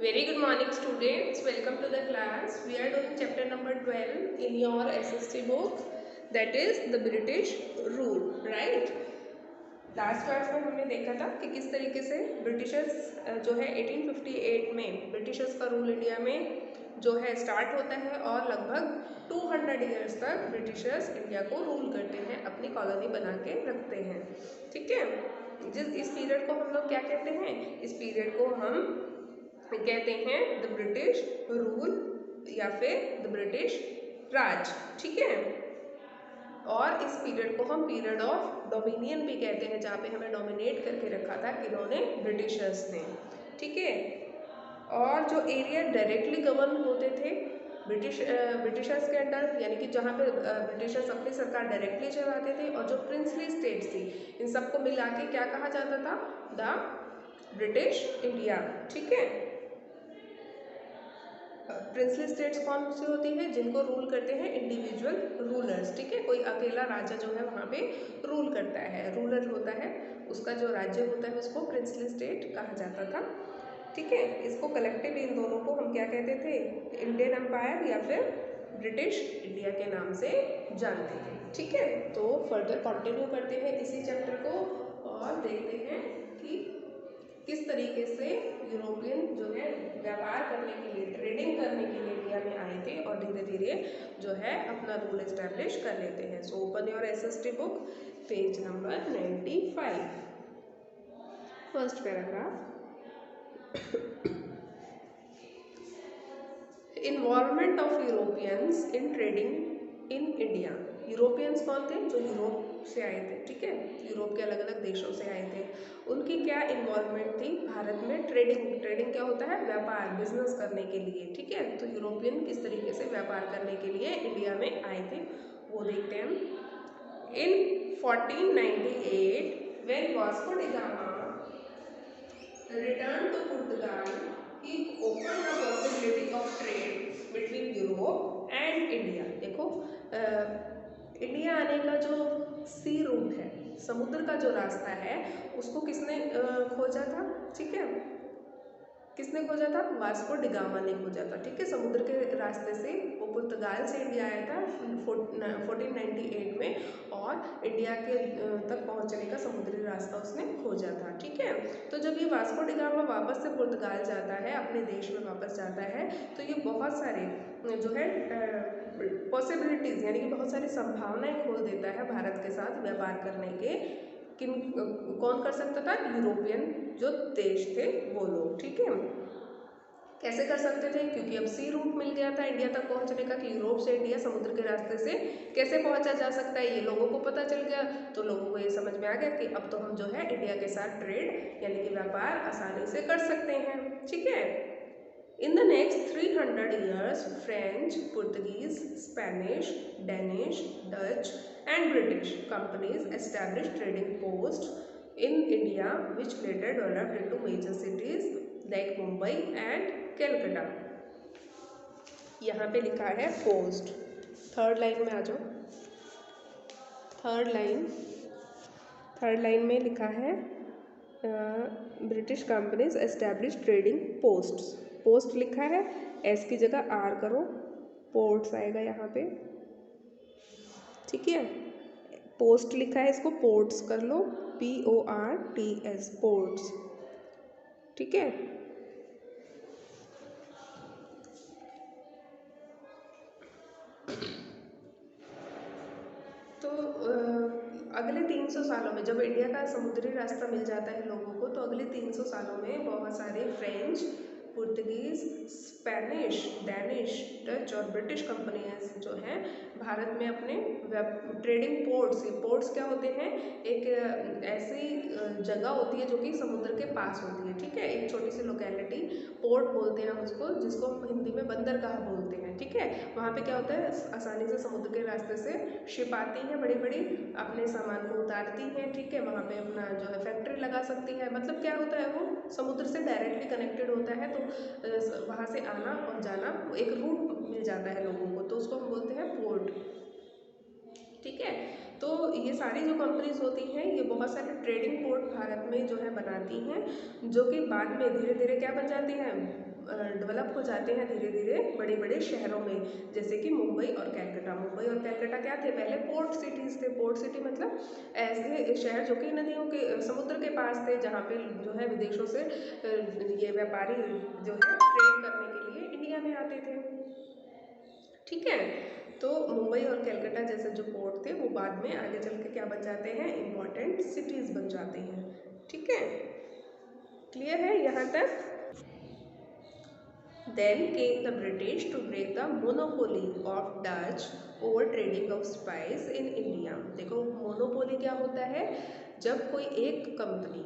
Very good morning students, welcome to the class. We are doing chapter number 12 in your SST book, that is the British rule, right? Last class में हमने देखा था कि किस तरीके से Britishers जो है 1858 में ब्रिटिशर्स का रूल इंडिया में जो है स्टार्ट होता है और लगभग 200 ईयर्स तक ब्रिटिशर्स इंडिया को रूल करते हैं, अपनी कॉलोनी बना के रखते हैं। ठीक है, इस पीरियड को हम लोग क्या कहते हैं? इस पीरियड को हम कहते हैं द ब्रिटिश रूल या फिर द ब्रिटिश राज। ठीक है, और इस पीरियड को हम पीरियड ऑफ डोमिनियन भी कहते हैं, जहाँ पे हमें डोमिनेट करके रखा था किन्होंने? ब्रिटिशर्स ने। ठीक है, और जो एरिया डायरेक्टली गवर्न होते थे ब्रिटिशर्स के अंडर, यानी कि जहाँ पे ब्रिटिशर्स अपनी सरकार डायरेक्टली चलाते थे, और जो प्रिंसली स्टेट्स थी इन सबको मिला के क्या कहा जाता था? The British India. ठीक है, प्रिंसली स्टेट्स कौन सी होती है? जिनको रूल करते हैं इंडिविजुअल रूलर्स। ठीक है, कोई अकेला राजा जो है वहाँ पे रूल करता है, रूलर होता है, उसका जो राज्य होता है उसको प्रिंसली स्टेट कहा जाता था। ठीक है, इसको कलेक्टिव इन दोनों को हम क्या कहते थे? इंडियन एम्पायर या फिर ब्रिटिश इंडिया के नाम से जानते थे। ठीक है, तो फर्दर कंटिन्यू करते हैं इसी चैप्टर को और देखते हैं कि किस तरीके से यूरोपियन जो है व्यापार करने के लिए, ट्रेडिंग करने के लिए इंडिया में आए थे और धीरे धीरे जो है अपना रूल एस्टेब्लिश कर लेते हैं। So open your SST book, page number 95, first paragraph. Involvement of Europeans in trading in India. Europeans कौन थे? जो यूरोप से आए थे। ठीक है, यूरोप के अलग अलग देशों से आए थे, उनकी क्या इन्वॉल्वमेंट थी भारत में? ट्रेडिंग क्या होता है? व्यापार, बिजनेस करने के लिए। ठीक है, तो यूरोपियन किस तरीके से व्यापार करने के लिए इंडिया में आए थे वो देखते हैं हम। इन 1498 when Vasco D gamma returned to Portugal, he opened the possibility of trade between Europe and India। देखो, इंडिया आने का जो सी रूट है, समुद्र का जो रास्ता है, उसको किसने खोजा था? ठीक है, किसने खोजा था? वास्को डी गामा ने खोजा था। ठीक है, समुद्र के रास्ते से वो पुर्तगाल से इंडिया आया था 1498 में, और इंडिया के तक पहुंचने का समुद्री रास्ता उसने खोजा था। ठीक है, तो जब ये वास्को डी गामा वापस से पुर्तगाल जाता है, अपने देश में वापस जाता है, तो ये बहुत सारे जो है पॉसिबिलिटीज़, यानी कि बहुत सारी संभावनाएं खोल देता है भारत के साथ व्यापार करने के। किन कौन कर सकता था? यूरोपियन जो देश थे वो लोग। ठीक है, कैसे कर सकते थे? क्योंकि अब सी रूट मिल गया था इंडिया तक पहुंचने का, कि यूरोप से इंडिया समुद्र के रास्ते से कैसे पहुंचा जा सकता है, ये लोगों को पता चल गया। तो लोगों को ये समझ में आ गया कि अब तो हम जो है इंडिया के साथ ट्रेड यानी कि व्यापार आसानी से कर सकते हैं। ठीक है, in the next 300 years, French, Portuguese, Spanish, Danish, Dutch and British companies established trading posts in India, which later developed into major cities like Mumbai and Calcutta। यहाँ पे लिखा है पोस्ट, थर्ड लाइन में आ जाओ। थर्ड लाइन में लिखा है British companies establish trading posts. Post लिखा है, एस की जगह आर करो, पोर्ट्स आएगा यहाँ पे। ठीक है, पोस्ट लिखा है, इसको पोर्ट्स कर लो, PORTS, पोर्ट्स। ठीक है, तो अगले 300 सालों में जब इंडिया का समुद्री रास्ता मिल जाता है लोगों को, तो अगले 300 सालों में बहुत सारे French, Portuguese, Spanish, Danish, Dutch और ब्रिटिश कंपनियां जो हैं भारत में अपने ट्रेडिंग पोर्ट्स, ये पोर्ट्स क्या होते हैं? एक ऐसी जगह होती है जो कि समुद्र के पास होती है। ठीक है, एक छोटी सी लोकेलिटी, पोर्ट बोलते हैं हम उसको, जिसको हम हिंदी में बंदरगाह बोलते हैं। ठीक है, वहाँ पे क्या होता है? आसानी से समुद्र के रास्ते से शिप आती हैं, बड़ी बड़ी अपने सामान को उतारती हैं। ठीक है, वहाँ पे अपना जो है फैक्ट्री लगा सकती है। मतलब क्या होता है? वो समुद्र से डायरेक्टली कनेक्टेड होता है, तो वहाँ से आना और जाना एक रूट मिल जाता है लोगों को, तो उसको हम बोलते हैं पोर्ट। ठीक है, तो ये सारी जो कंपनीज होती हैं ये बहुत सारे ट्रेडिंग पोर्ट भारत में जो है बनाती हैं, जो कि बाद में धीरे धीरे क्या बन जाती हैं? डेवलप हो जाते हैं धीरे धीरे बड़े बड़े शहरों में, जैसे कि मुंबई और कलकत्ता। मुंबई और कलकत्ता क्या थे, पहले पोर्ट सिटीज़ थे। पोर्ट सिटी मतलब ऐसे शहर जो कि नदियों के, समुद्र के पास थे, जहाँ पे जो है विदेशों से ये व्यापारी जो है ट्रेड करने के लिए इंडिया में आते थे। ठीक है, तो मुंबई और कलकत्ता जैसे जो पोर्ट थे वो बाद में आगे चल के क्या बन जाते हैं, इम्पॉर्टेंट सिटीज़ बन जाते हैं। ठीक है, क्लियर है यहाँ तक। Then came the British to break the monopoly of Dutch over trading of spice in India। देखो मोनोपोली क्या होता है, जब कोई एक कंपनी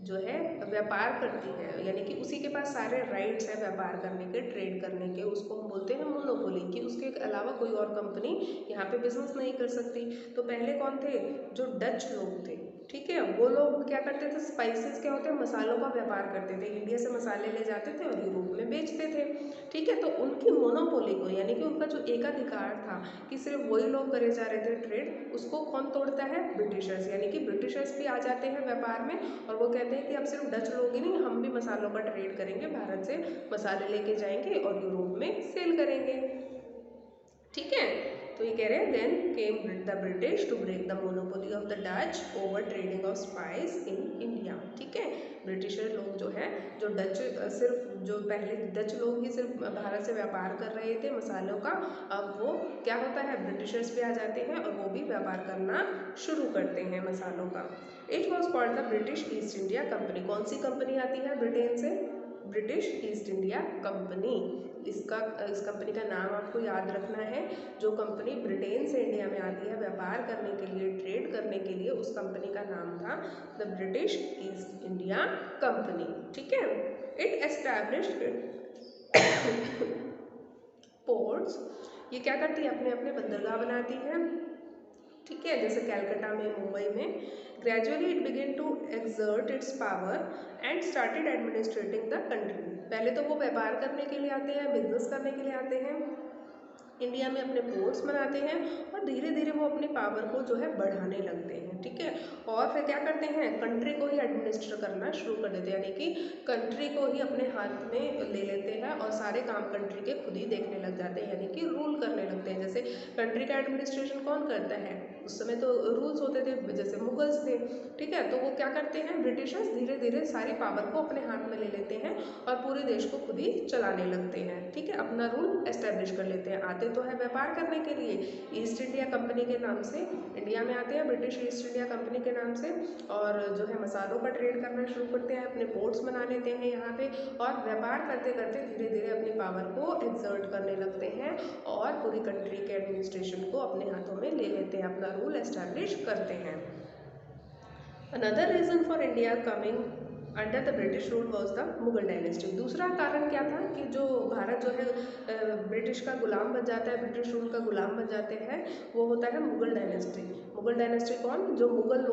जो है व्यापार करती है, यानी कि उसी के पास सारे राइट्स है व्यापार करने के, ट्रेड करने के, उसको हम बोलते हैं मोनोपोली, कि उसके अलावा कोई और कंपनी यहाँ पे बिजनेस नहीं कर सकती। तो पहले कौन थे, जो डच लोग थे। ठीक है, वो लोग क्या करते थे, स्पाइसेस क्या होते हैं, मसालों का व्यापार करते थे, इंडिया से मसाले ले जाते थे और यूरोप में बेचते थे। ठीक है, तो उनकी मोनोपोली को, यानी कि उनका जो एकाधिकार था कि सिर्फ वही लोग करे जा रहे थे ट्रेड, उसको कौन तोड़ता है, ब्रिटिशर्स। यानी कि ब्रिटिशर्स भी आ जाते हैं व्यापार में और वो कहते हैं कि अब सिर्फ डच लोग ही नहीं, हम भी मसालों का ट्रेड करेंगे, भारत से मसाले लेके जाएंगे और यूरोप में सेल करेंगे। ठीक है, तो ये कह रहे हैं then came the British to break the monopoly of the Dutch over trading of spice in India. ठीक है, ब्रिटिशर लोग जो है, जो डच सिर्फ जो पहले डच लोग ही सिर्फ भारत से व्यापार कर रहे थे मसालों का, अब वो क्या होता है, ब्रिटिशर्स भी आ जाते हैं और वो भी व्यापार करना शुरू करते हैं मसालों का। It was called the British east India company. कौन सी कंपनी आती है ब्रिटेन से, ब्रिटिश ईस्ट इंडिया कंपनी। इस कंपनी का नाम आपको याद रखना है। जो कंपनी ब्रिटेन से इंडिया में आती है व्यापार करने के लिए, ट्रेड करने के लिए, उस कंपनी का नाम था the British east India company. ठीक है, इट एस्टैब्लिश्ड पोर्ट्स, ये क्या करती है, अपने अपने बंदरगाह बनाती है। ठीक है, जैसे कलकत्ता में, मुंबई में। Gradually it began to exert its power and started administrating the country. पहले तो वो व्यापार करने के लिए आते हैं, बिजनेस करने के लिए आते हैं, इंडिया में अपने पोर्ट्स बनाते हैं और धीरे धीरे वो अपनी पावर को जो है बढ़ाने लगते हैं। ठीक है, और फिर क्या करते हैं, कंट्री को ही एडमिनिस्टर करना शुरू कर देते हैं, यानी कि कंट्री को ही अपने हाथ में ले लेते हैं और सारे काम कंट्री के खुद ही देखने लग जाते हैं, यानी कि रूल करने लगते हैं। जैसे कंट्री का एडमिनिस्ट्रेशन कौन करता है, उस समय तो रूल्स होते थे, जैसे मुगल्स थे। ठीक है, तो वो क्या करते हैं, ब्रिटिशर्स धीरे धीरे सारी पावर को अपने हाथ में ले लेते हैं और पूरे देश को खुद ही चलाने लगते हैं। ठीक है, अपना रूल एस्टेब्लिश कर लेते हैं। आते तो है व्यापार करने के लिए, ईस्ट इंडिया कंपनी के नाम से इंडिया में आते हैं, ब्रिटिश ईस्ट इंडिया कंपनी के नाम से, और जो है मसालों का ट्रेड करना शुरू करते हैं, अपने पोर्ट्स बना लेते हैं यहाँ पे, और व्यापार करते करते धीरे धीरे अपनी पावर को एक्सर्ट करने लगते हैं और पूरी कंट्री के एडमिनिस्ट्रेशन को अपने हाथों में ले लेते हैं, अपना रूल एस्टैब्लिश करते हैं। Another reason for India coming under the British rule was the Mughal dynasty. दूसरा कारण क्या था कि जो भारत जो है ब्रिटिश का गुलाम बन जाता है, ब्रिटिश रूल का गुलाम बन जाते हैं, वो होता है मुगल डायनेस्टी। मुगल डायनेस्टी कौन, जो मुगल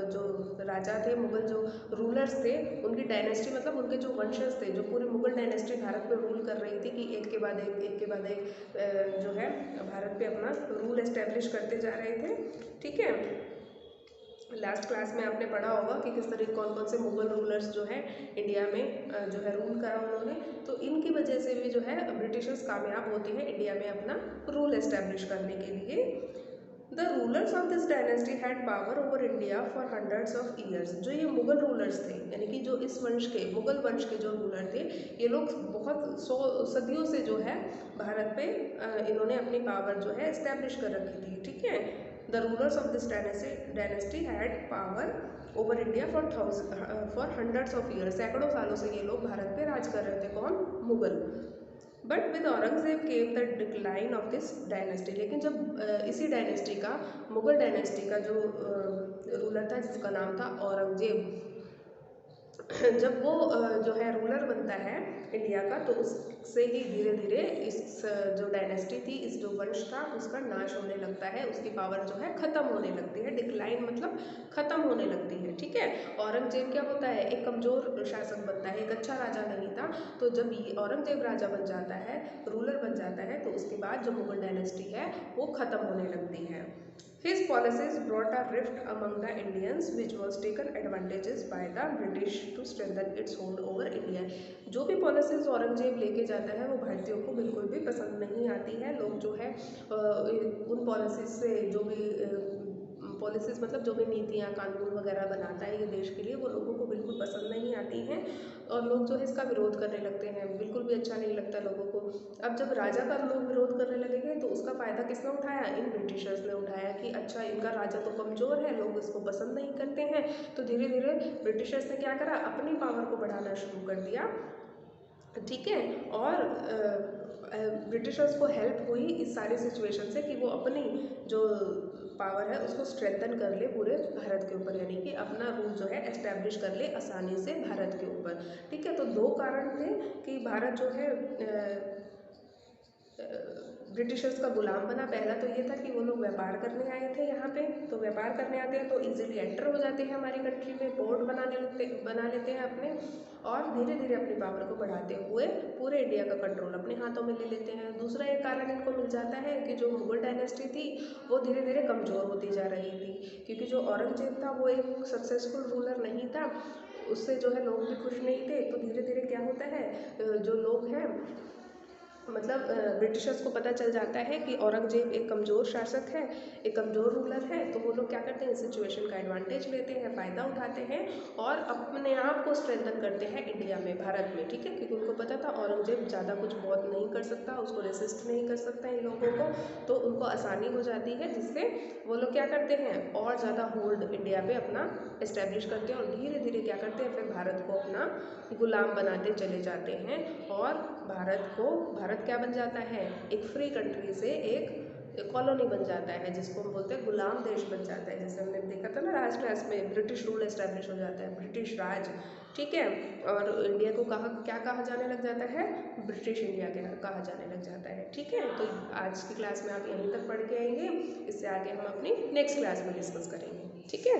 जो राजा थे, मुगल जो रूलर्स थे, उनकी डायनेस्टी मतलब उनके जो वंशज थे, जो पूरी मुगल डायनेस्टी भारत पे रूल कर रही थी, कि एक के बाद एक जो है भारत पे अपना रूल एस्टेब्लिश करते जा रहे थे। ठीक है, लास्ट क्लास में आपने पढ़ा होगा कि किस तरह कौन कौन से मुगल रूलर्स जो है इंडिया में जो है रूल करा उन्होंने, तो इनकी वजह से भी जो है ब्रिटिशर्स कामयाब होते हैं इंडिया में अपना रूल एस्टेब्लिश करने के लिए। The rulers of this dynasty had power over India for hundreds of years. जो ये मुगल रूलर्स थे, यानी कि जो इस वंश के, मुगल वंश के जो रूलर थे, ये लोग बहुत सदियों से जो है भारत पे इन्होंने अपनी पावर जो है एस्टेब्लिश कर रखी थी। ठीक है, the rulers of this dynasty had power over India for hundreds of years. सैकड़ों सालों से ये लोग भारत पे राज कर रहे थे, कौन, Mughal. But with Aurangzeb came the decline of this dynasty. लेकिन जब इसी डायनेस्टी का, मुगल डायनेस्टी का जो रूलर था जिसका नाम था औरंगजेब, जब वो जो है रूलर बनता है इंडिया का, तो उससे ही धीरे धीरे इस जो डायनेस्टी थी, इस जो वंश था, उसका नाश होने लगता है, उसकी पावर जो है ख़त्म होने लगती है। डिक्लाइन मतलब ख़त्म होने लगती है। ठीक है, औरंगजेब क्या होता है, एक कमज़ोर शासक बनता है, एक अच्छा राजा नहीं था। तो जब ये औरंगजेब राजा बन जाता है, रूलर बन जाता है, तो उसके बाद जो मुगल डायनेस्टी है वो ख़त्म होने लगती है। His policies brought a rift among the Indians, which was taken advantages by the British to strengthen its hold over India. जो भी पॉलिसीज औरंगजेब लेके जाता है वो भारतीयों को बिल्कुल भी पसंद नहीं आती है। लोग जो है उन पॉलिसीज से जो भी पॉलिसीज मतलब जो भी नीतियाँ कानून वगैरह बनाता है ये देश के लिए, वो लोगों को बिल्कुल पसंद नहीं आती हैं और लोग जो है इसका विरोध करने लगते हैं। बिल्कुल भी अच्छा नहीं लगता लोगों को। अब जब राजा का लोग विरोध करने लगेंगे तो उसका फ़ायदा किसने उठाया? इन ब्रिटिशर्स ने उठाया कि अच्छा इनका राजा तो कमज़ोर है, लोग इसको पसंद नहीं करते हैं। तो धीरे धीरे ब्रिटिशर्स ने क्या करा? अपनी पावर को बढ़ाना शुरू कर दिया, ठीक है। और ब्रिटिशर्स को हेल्प हुई इस सारी सिचुएशन से कि वो अपनी जो पावर है उसको स्ट्रेंथन कर ले पूरे भारत के ऊपर, यानी कि अपना रूल जो है एस्टेब्लिश कर ले आसानी से भारत के ऊपर, ठीक है। तो दो कारण थे कि भारत जो है ब्रिटिशर्स का गुलाम बना। पहला तो ये था कि वो लोग व्यापार करने आए थे यहाँ पे, तो व्यापार करने आते हैं तो इजीली एंटर हो जाते हैं हमारी कंट्री में, पोर्ट बना लेते हैं अपने, और धीरे धीरे अपनी पावर को बढ़ाते हुए पूरे इंडिया का कंट्रोल अपने हाथों में ले लेते हैं। दूसरा एक कारण इनको मिल जाता है कि जो मुगल डायनेस्टी थी वो धीरे धीरे कमज़ोर होती जा रही थी, क्योंकि जो औरंगजेब था वो एक सक्सेसफुल रूलर नहीं था, उससे जो है लोग भी खुश नहीं थे। तो धीरे धीरे क्या होता है, जो लोग हैं मतलब ब्रिटिशर्स को पता चल जाता है कि औरंगजेब एक कमज़ोर शासक है, एक कमज़ोर रूलर है, तो वो लोग क्या करते हैं, सिचुएशन का एडवांटेज लेते हैं, फ़ायदा उठाते हैं और अपने आप को स्ट्रेंथन करते हैं इंडिया में, भारत में, ठीक है। क्योंकि उनको पता था औरंगजेब ज़्यादा कुछ बहुत नहीं कर सकता, उसको रेसिस्ट नहीं कर सकता इन लोगों को, तो उनको आसानी हो जाती है, जिससे वो लोग क्या करते हैं और ज़्यादा होल्ड इंडिया पे अपना इस्टेब्लिश करते हैं और धीरे धीरे क्या करते हैं फिर भारत को अपना गुलाम बनाते चले जाते हैं। और भारत क्या बन जाता है, एक फ्री कंट्री से एक कॉलोनी बन जाता है, जिसको हम बोलते हैं गुलाम देश बन जाता है। जैसे हमने देखा था ना लास्ट क्लास में, ब्रिटिश रूल एस्टैब्लिश हो जाता है, ब्रिटिश राज, ठीक है। और इंडिया को क्या कहा जाने लग जाता है, ब्रिटिश इंडिया कहा जाने लग जाता है, ठीक है। तो आज की क्लास में आप यहीं तक पढ़ के आएंगे, इससे आगे हम अपनी नेक्स्ट क्लास में डिस्कस करेंगे, ठीक है।